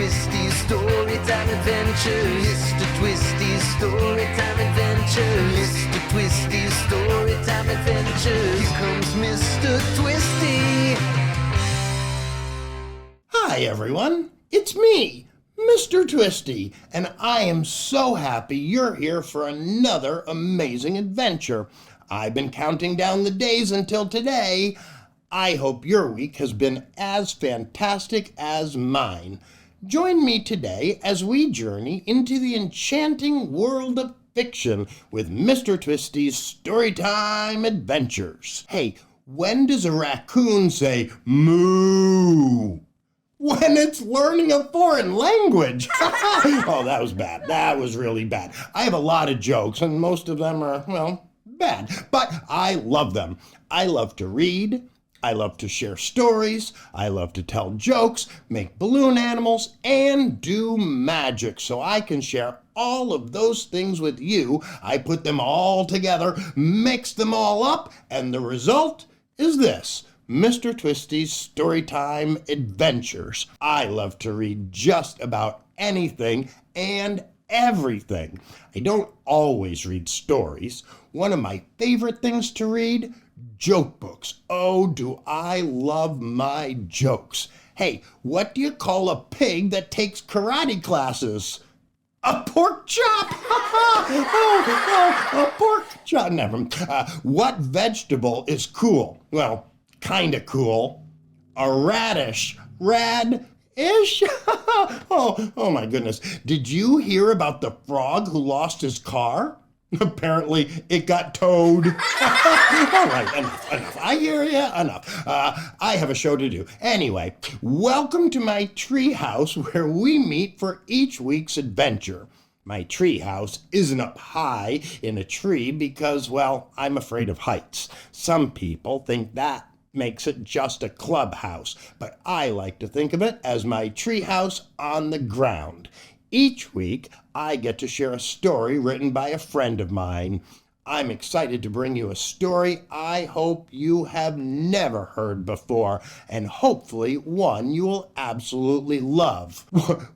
Twisty's Storytime Adventures. Mr. Twisty's Storytime Adventures. Mr. Twisty's Storytime Adventures. Here comes Mr. Twisty. Hi everyone, it's me, Mr. Twisty, and I am so happy you're here for another amazing adventure. I've been counting down the days until today. I hope your week has been as fantastic as mine. Join me today as we journey into the enchanting world of fiction with Mr. Twisty's Storytime Adventures. Hey, when does a raccoon say moo? When it's learning a foreign language. Oh, that was bad. That was really bad. I have a lot of jokes, and most of them are, well, bad. But I love them. I love to read. I love to share stories. I love to tell jokes, make balloon animals, and do magic. So I can share all of those things with you. I put them all together, mix them all up, and the result is this. Mr. Twisty's Storytime Adventures. I love to read just about anything and everything. I don't always read stories. One of my favorite things to read, joke books. Oh, do I love my jokes. Hey, what do you call a pig that takes karate classes? A pork chop! A pork chop. Never. What vegetable is cool? Well, kinda cool. A radish. Rad-ish? Oh my goodness. Did you hear about the frog who lost his car? Apparently it got towed. All right, enough. I hear you, enough. I have a show to do. Anyway, welcome to my tree house where we meet for each week's adventure. My tree house isn't up high in a tree because, well, I'm afraid of heights. Some people think that makes it just a clubhouse, but I like to think of it as my treehouse on the ground. Each week, I get to share a story written by a friend of mine. I'm excited to bring you a story I hope you have never heard before, and hopefully one you will absolutely love.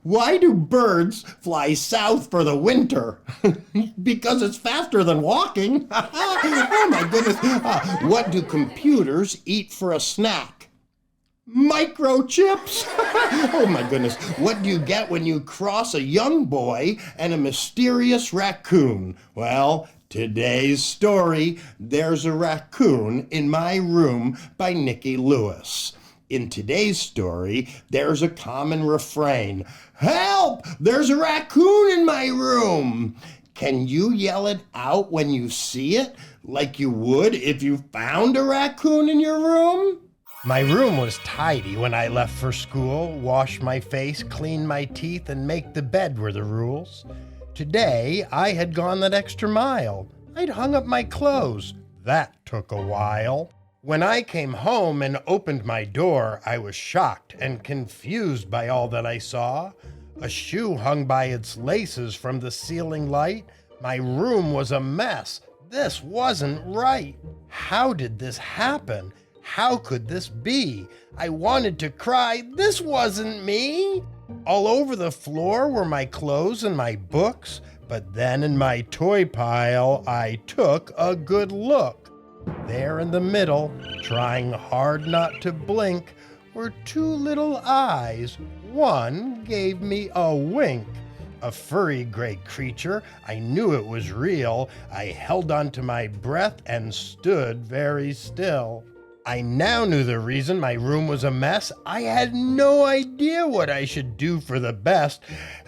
Why do birds fly south for the winter? Because it's faster than walking. Oh my goodness. What do computers eat for a snack? Microchips? Oh my goodness. What do you get when you cross a young boy and a mysterious raccoon? Well, today's story, There's a Raccoon in My Room by Nicola A Lewis. In today's story, there's a common refrain. Help! There's a raccoon in my room! Can you yell it out when you see it, like you would if you found a raccoon in your room? My room was tidy when I left for school. Wash my face, clean my teeth, and make the bed were the rules. Today, I had gone that extra mile. I'd hung up my clothes. That took a while. When I came home and opened my door, I was shocked and confused by all that I saw. A shoe hung by its laces from the ceiling light. My room was a mess. This wasn't right. How did this happen? How could this be? I wanted to cry. This wasn't me. All over the floor were my clothes and my books, but then in my toy pile, I took a good look. There in the middle, trying hard not to blink, were two little eyes. One gave me a wink. A furry gray creature, I knew it was real. I held onto my breath and stood very still. I now knew the reason my room was a mess. I had no idea what I should do for the best.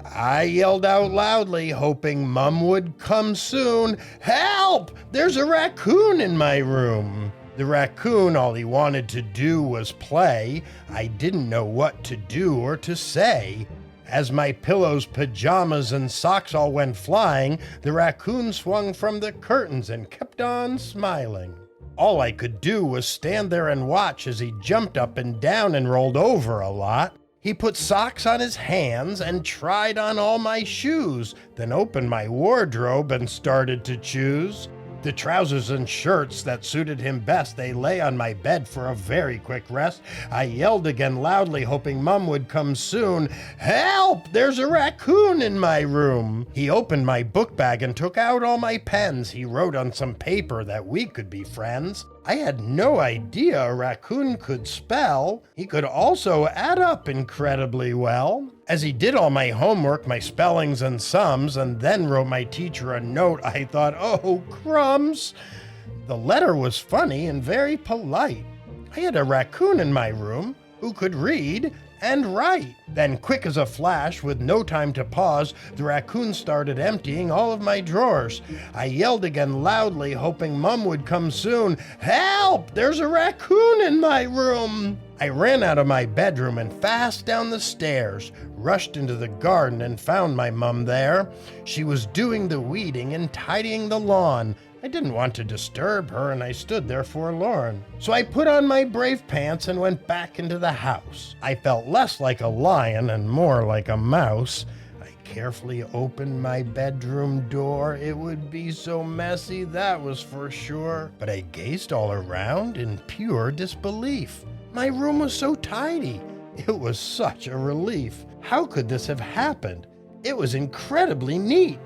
I yelled out loudly, hoping Mum would come soon. Help! There's a raccoon in my room. The raccoon, all he wanted to do was play. I didn't know what to do or to say. As my pillows, pajamas, and socks all went flying, the raccoon swung from the curtains and kept on smiling. All I could do was stand there and watch as he jumped up and down and rolled over a lot. He put socks on his hands and tried on all my shoes, then opened my wardrobe and started to choose. The trousers and shirts that suited him best, they lay on my bed for a very quick rest. I yelled again loudly, hoping Mum would come soon. Help! There's a raccoon in my room. He opened my book bag and took out all my pens. He wrote on some paper that we could be friends. I had no idea a raccoon could spell. He could also add up incredibly well. As he did all my homework, my spellings and sums, and then wrote my teacher a note, I thought, oh, crumbs. The letter was funny and very polite. I had a raccoon in my room who could read and write. Then, quick as a flash, with no time to pause, the raccoon started emptying all of my drawers. I yelled again loudly, hoping Mum would come soon. Help! There's a raccoon in my room! I ran out of my bedroom and fast down the stairs, rushed into the garden and found my Mum there. She was doing the weeding and tidying the lawn. I didn't want to disturb her, and I stood there forlorn. So I put on my brave pants and went back into the house. I felt less like a lion and more like a mouse. I carefully opened my bedroom door. It would be so messy, that was for sure. But I gazed all around in pure disbelief. My room was so tidy. It was such a relief. How could this have happened? It was incredibly neat.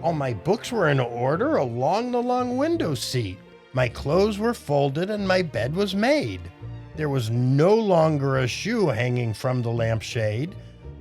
All my books were in order along the long window seat. My clothes were folded and my bed was made. There was no longer a shoe hanging from the lampshade.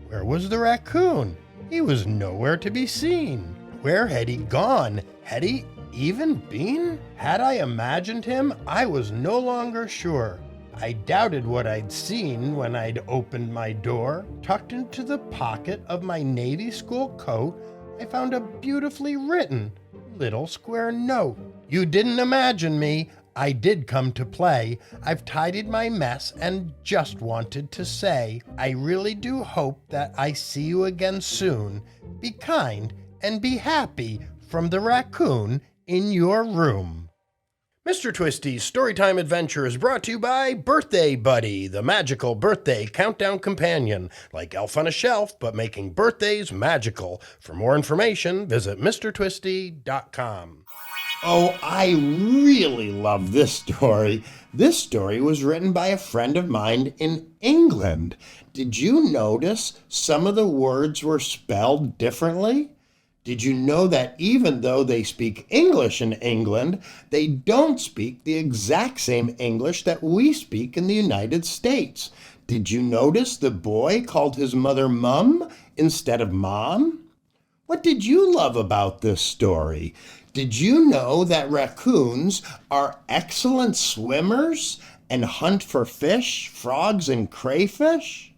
Where was the raccoon? He was nowhere to be seen. Where had he gone? Had he even been? Had I imagined him? I was no longer sure. I doubted what I'd seen when I'd opened my door. Tucked into the pocket of my Navy school coat, I found a beautifully written little square note. You didn't imagine me. I did come to play. I've tidied my mess and just wanted to say, I really do hope that I see you again soon. Be kind and be happy from the raccoon in your room. Mr. Twisty's Storytime Adventure is brought to you by Birthday Buddy, the magical birthday countdown companion, like Elf on a Shelf, but making birthdays magical. For more information, visit MrTwisty.com. Oh, I really love this story. This story was written by a friend of mine in England. Did you notice some of the words were spelled differently? Did you know that even though they speak English in England, they don't speak the exact same English that we speak in the United States? Did you notice the boy called his mother Mum instead of Mom? What did you love about this story? Did you know that raccoons are excellent swimmers and hunt for fish, frogs, and crayfish?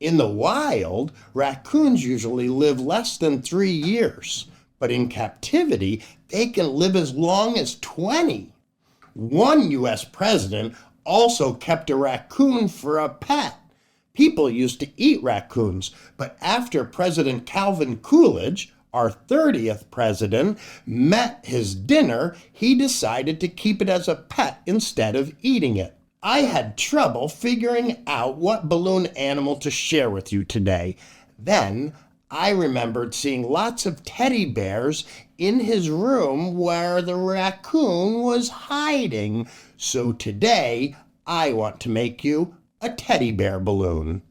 In the wild, raccoons usually live less than 3 years, but in captivity, they can live as long as 20. One U.S. president also kept a raccoon for a pet. People used to eat raccoons, but after President Calvin Coolidge, our 30th president, met his dinner, he decided to keep it as a pet instead of eating it. I had trouble figuring out what balloon animal to share with you today. Then I remembered seeing lots of teddy bears in his room where the raccoon was hiding. So today I want to make you a teddy bear balloon.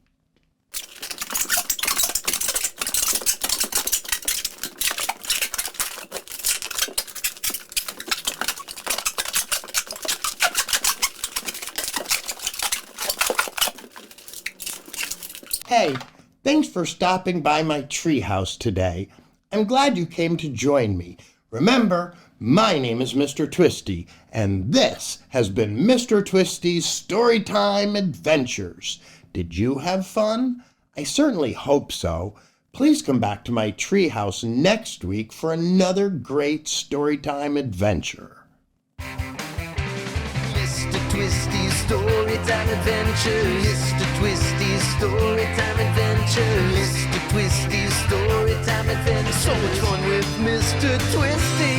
Hey, thanks for stopping by my treehouse today. I'm glad you came to join me. Remember, my name is Mr. Twisty, and this has been Mr. Twisty's Storytime Adventures. Did you have fun? I certainly hope so. Please come back to my treehouse next week for another great Storytime adventure. Mr. Twisty's Storytime Adventure. Mr. Twisty's Storytime Adventure. Mr. Twisty's Storytime Adventure. So much fun with Mr. Twisty.